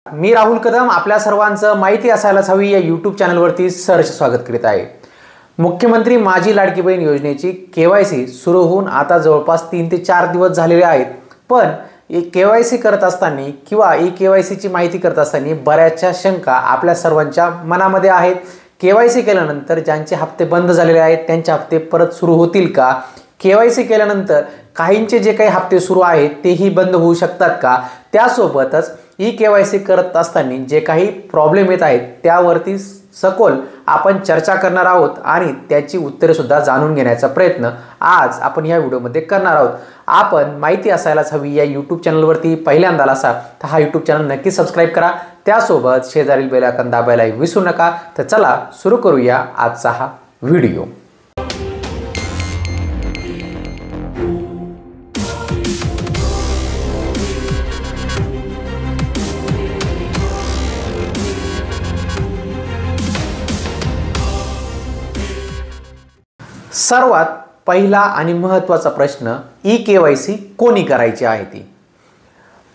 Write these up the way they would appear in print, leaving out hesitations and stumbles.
मी राहुल कदम आपल्या सर्वांचं माहिती असायलाच हवी या यूट्यूब चॅनलवरती सहर्ष स्वागत करीत आहे। मुख्यमंत्री माझी लाडकी बहीण योजनेची केवायसी सुरू होऊन आता जवळपास 3 ते 4 दिवस झालेले आहेत। पण केवायसी करत असताना किंवा ई केवायसीची माहिती करत असताना बऱ्याचशा शंका आपल्या सर्वांच्या मनामध्ये आहेत। केवायसी केल्यानंतर ज्यांचे हप्ते बंद झालेले आहेत त्यांचे हप्ते परत सुरू होतील का? केवायसी केल्यानंतर काहींचे जे काही हप्ते सुरू आहेत तेही बंद होऊ शकतात का? त्यासोबतच ई केवायसी करत असताना जे काही प्रॉब्लेम येत आहेत त्यावरती सखोल आपण चर्चा करणार आहोत आणि त्याची उत्तरे सुद्धा जाणून घेण्याचा प्रयत्न आज आपण या व्हिडिओमध्ये करणार आहोत। आपण माहिती असायलाच हवी या यूट्यूब चॅनलवरती पहिल्यांदा असाल तर हा यूट्यूब चॅनल नक्की सबस्क्राइब करा। त्यासोबत शेजारील बेल आयकॉन दाबायला विसरू नका। तर चला सुरू करूया आजचा हा व्हिडिओ। सर्वात पहिला आणि महत्त्वाचा प्रश्न ई केवायसी कोणी करायची आहे ती?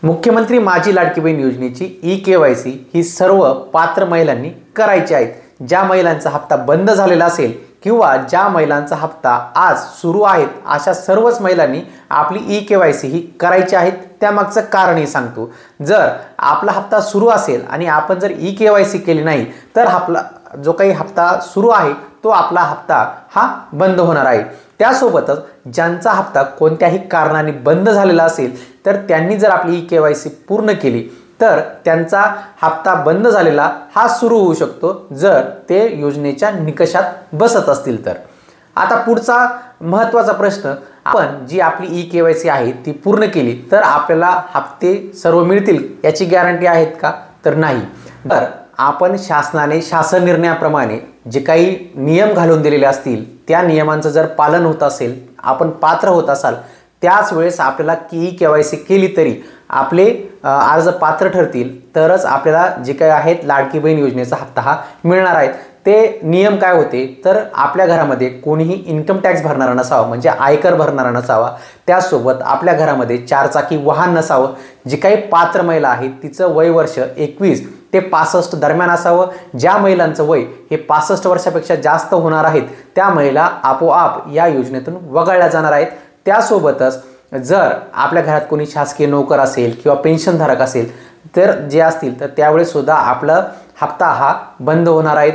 मुख्यमंत्री माझी लाडकी बहीण योजनेची ई केवायसी ही सर्व पात्र महिलांनी करायची आहे। ज्या महिलांचा हप्ता बंद झालेला असेल किंवा ज्या महिलांचा हप्ता आज सुरू आहेत अशा सर्वच महिलांनी आपली ई केवायसी ही करायची आहे। त्यामागचं कारणही सांगतो। जर आपला हप्ता सुरू असेल आणि आपण जर ई केवायसी केली नाही तर आपला जो काही हप्ता सुरू आहे तो आपला हप्ता हा बंद होणार आहे। त्यासोबतच ज्यांचा हप्ता कोणत्याही कारणाने बंद झालेला असेल तर त्यांनी जर आपली ई केवायसी पूर्ण केली तर त्यांचा हप्ता बंद झालेला हा सुरू होऊ शकतो जर ते योजनेच्या निकषात बसत असतील तर। आता पुढचा महत्त्वाचा प्रश्न, आपण जी आपली ई केवायसी आहे ती पूर्ण केली तर आपल्याला हप्ते सर्व मिळतील याची गॅरंटी आहेत का? तर नाही। तर आपण शासनाने शासन निर्णयाप्रमाणे जे काही नियम घालून दिलेले असतील त्या नियमांचं जर पालन होत असेल, आपण पात्र होत असाल, त्याच वेळेस आपल्याला ई केवायसी केली तरी आपले अर्ज पात्र ठरतील तरच आपल्याला जे काही आहेत लाडकी बहीण योजनेचा हप्ता हा मिळणार आहे। ते नियम काय होते तर आपल्या घरामध्ये कोणीही इन्कम टॅक्स भरणारा नसावा, म्हणजे आयकर भरणारा नसावा। त्यासोबत आपल्या घरामध्ये 4 चाकी वाहन नसावं। जी काही पात्र महिला आहे तिचं वय वर्ष 21 ते 65 दरम्यान असावं। ज्या महिलांचं वय हे 65 वर्षापेक्षा जास्त होणार आहेत त्या महिला आपोआप या योजनेतून वगळल्या जाणार आहेत। त्यासोबतच जर आपल्या घरात कोणी शासकीय नोकर असेल किंवा पेन्शनधारक असेल तर जे असतील तर त्यावेळेस सुद्धा आपला हप्ता हा बंद होणार आहे।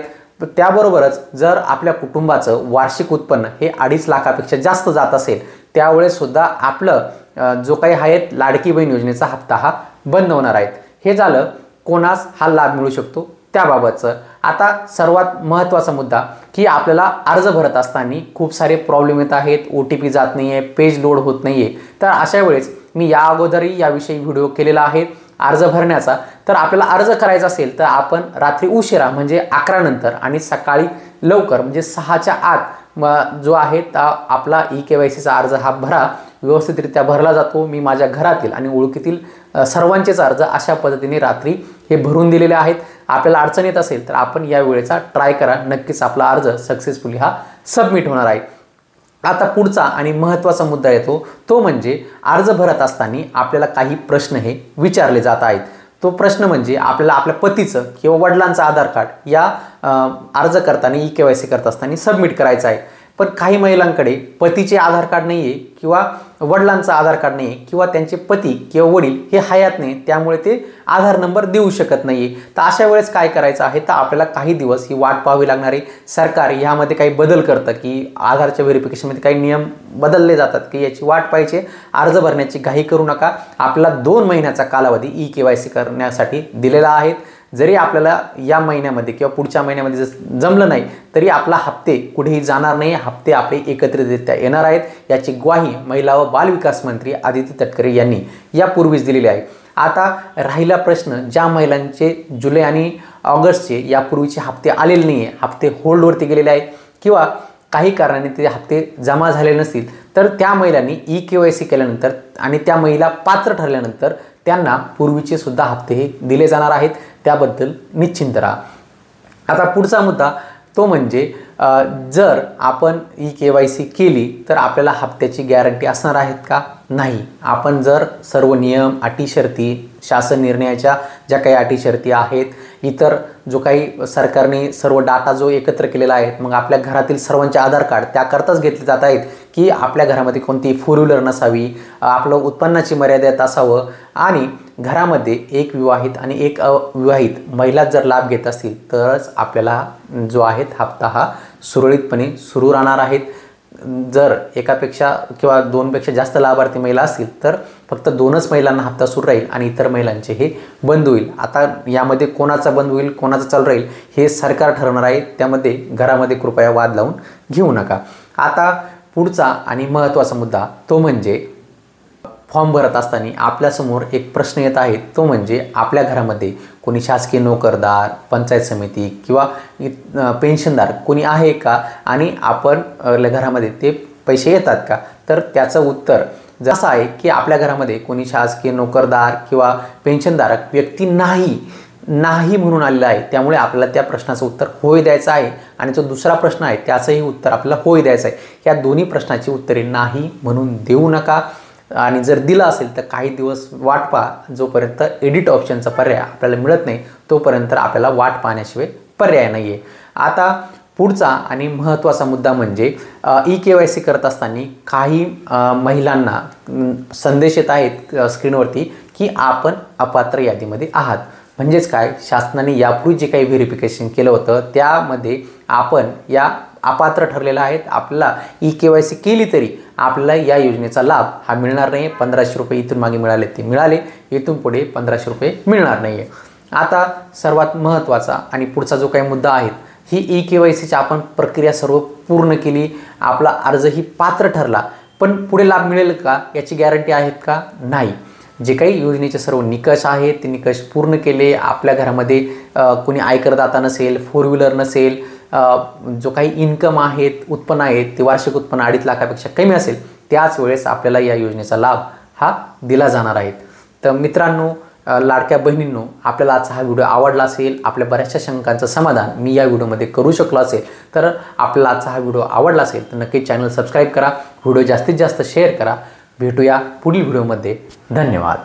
त्याबरोबरच जर आपल्या कुटुंबाचं वार्षिक उत्पन्न हे 2.5 लाखापेक्षा जास्त जात असेल त्यावेळेस सुद्धा आपलं जो काही आहे लाडकी बहीण योजनेचा हप्ता हा बंद होणार आहे। हे झालं कोणास हा लाभ मिळू शकतो त्याबाबतचं। आता सर्वात महत्त्वाचा मुद्दा की आपल्याला अर्ज भरत असताना खूप सारे प्रॉब्लेम येत आहेत, OTP जात नाही आहे, पेज लोड होत नाही आहे। तर अशा वेळेस मी या अगोदरही याविषयी व्हिडिओ केलेला आहे अर्ज भरण्याचा। तर आपल्याला अर्ज करायचा असेल तर आपण रात्री उशिरा म्हणजे 11 नंतर आणि सकाळी लवकर म्हणजे 6च्या आत जो आहे आपला ई केवायसीचा अर्ज हा भरा। व्यवस्थितरित्या भरला जातो। मी माझ्या घरातील आणि ओळखीतील सर्वांचेच अर्ज अशा पद्धतीने रात्री हे भरून दिलेले आहेत। आपल्याला अडचण येत असेल तर आपण या वेळेचा ट्राय करा, नक्कीच आपला अर्ज सक्सेसफुली हा सबमिट होणार आहे। आता पुढचा आणि महत्त्वाचा मुद्दा येतो तो म्हणजे अर्ज भरत असताना आपल्याला काही प्रश्न हे विचारले जात आहेत। तो प्रश्न म्हणजे आपल्याला आपल्या पतीचं किंवा वडिलांचं आधार कार्ड या अर्ज करताना ई केवायसी करत असताना सबमिट करायचं आहे। पण काही महिलांकडे पतीचे आधार कार्ड नाही आहे किंवा वडिलांचा आधार कार्ड नाही आहे किंवा त्यांचे पती किंवा वडील हे हयात नाही, त्यामुळे ते आधार नंबर देऊ शकत नाही आहे। तर अशा वेळेस काय करायचं आहे तर आपल्याला काही दिवस ही वाट पाहावी लागणार आहे। सरकार यामध्ये काही बदल करतं की आधारच्या व्हेरिफिकेशनमध्ये काही नियम बदलले जातात की याची वाट पाहिजे, अर्ज भरण्याची घाई करू नका। आपला 2 महिन्याचा कालावधी ई केवायसी करण्यासाठी दिलेला आहे। जरी आपल्याला या महिन्यामध्ये किंवा पुढच्या महिन्यामध्ये जमलं नाही तरी आपला हप्ते कुठेही जाणार नाही, हप्ते आपले एकत्रितरित्या येणार आहेत याची ग्वाही महिला व बालविकास मंत्री आदिती तटकरे यांनी यापूर्वीच दिलेली आहे। आता राहिला प्रश्न ज्या महिलांचे जुलै आणि ऑगस्टचे यापूर्वीचे हप्ते आलेले नाही आहे, हप्ते होल्डवरती गेलेले आहेत किंवा काही कारणाने ते हप्ते जमा झाले नसतील तर त्या महिलांनी ई केवायसी केल्यानंतर आणि त्या महिला पात्र ठरल्यानंतर त्यांना पूर्वीचे सुद्धा हप्ते हे दिले जाणार आहेत। त्याबद्दल निश्चिंत राहा। आता पुढचा मुद्दा तो म्हणजे जर आपण ई-KYC केली तर आपल्याला हप्त्याची गॅरंटी असणार आहेत का? नाही. आपण जर सर्व नियम, अटी, शर्ती, शासन निर्णयाच्या ज्या काही अटी शर्ती आहेत, इतर जो काही सरकारने सर्व डाटा जो एकत्र केलेला आहे, मग आपल्या घरातील सर्वांचे आधार कार्ड त्याकरताच घेतले जात आहेत की आपल्या घरामध्ये कोणती फोर व्हीलर नसावी, आपलं उत्पन्नाची मर्यादेत असावं आणि घरामध्ये एक विवाहित आणि एक अविवाहित महिला जर लाभ घेत असतील तरच आपल्याला जो आहे हप्ता हा सुरळीतपणे सुरू राहणार आहेत. जर एकापेक्षा किंवा दोनपेक्षा जास्त लाभार्थी महिला असतील तर फक्त 2च महिलांना हप्ता सुरू राहील आणि इतर महिलांचे हे बंद होईल. आता यामध्ये कोणाचा बंद होईल, कोणाचा चालू राहील हे सरकार ठरवणार आहे. त्यामध्ये घरामध्ये कृपया वाद लावून घेऊ नका. आता पुढचा आणि महत्त्वाचा मुद्दा तो म्हणजे फॉर्म भरत असताना आपल्यासमोर एक प्रश्न येत आहे, तो म्हणजे आपल्या घरामध्ये कोणी शासकीय नोकरदार, पंचायत समिती किंवा पेन्शनदार कोणी आहे का आणि आपण घरामध्ये ते पैसे येतात का? तर त्याचं उत्तर जसं आहे की आपल्या घरामध्ये कोणी शासकीय नोकरदार किंवा पेन्शनधारक व्यक्ती नाही म्हणून आलेला आहे. त्यामुळे आपल्याला त्या प्रश्नाचं उत्तर होय द्यायचं आहे आणि जो दुसरा प्रश्न आहे त्याचंही उत्तर आपल्याला होय द्यायचं आहे. या दोन्ही प्रश्नाची उत्तरे नाही म्हणून देऊ नका आणि जर दिला असेल तर काही दिवस वाट पहा. जोपर्यंत एडिट ऑप्शनचा पर्याय आपल्याला मिळत नाही तोपर्यंत आपल्याला वाट पाहण्याशिवाय पर्याय नाही आहे. आता पुढचा आणि महत्त्वाचा मुद्दा म्हणजे ई-KYC करत असताना काही महिलांना संदेश येत आहेत स्क्रीनवरती की आपण अपात्र यादीमध्ये आहात. म्हणजेच काय, शासनाने यापूर्वी जे काही व्हेरिफिकेशन केलं होतं त्यामध्ये आपण या अपात्र ठरलेला आहेत. आपल्याला ई-KYC केली तरी आपल्याला या योजनेचा लाभ हा मिळणार नाही. 1500 रुपये इथून मागे मिळाले ते मिळाले, इथून पुढे 1500 रुपये मिळणार नाही आहे. आता सर्वात महत्त्वाचा आणि पुढचा जो काही मुद्दा आहे, ही ई-KYCची आपण प्रक्रिया सर्व पूर्ण केली, आपला अर्जही पात्र ठरला, पण पुढे लाभ मिळेल का याची गॅरंटी आहेत का? नाही. जे काही योजनेचे सर्व निकष आहेत ते निकष पूर्ण केले, आपल्या घरामध्ये कोणी आयकरदाता नसेल, फोर व्हीलर नसेल, जो काही इन्कम आहेत, उत्पन्न आहेत ते वार्षिक उत्पन्न 2.5 लाखापेक्षा कमी असेल, त्याच वेळेस आपल्याला या योजनेचा लाभ हा दिला जाणार आहे. तर मित्रांनो, लाडक्या बहिणींनो, आपल्याला आजचा हा व्हिडिओ आवडला असेल, आपल्या बऱ्याचशा शंकांचं समाधान मी या व्हिडिओमध्ये करू शकलो असेल, तर आपल्याला आजचा हा व्हिडिओ आवडला असेल तर नक्की चॅनल सबस्क्राईब करा, व्हिडिओ जास्तीत जास्त शेअर करा. भेटूया पुढील व्हिडिओमध्ये. धन्यवाद.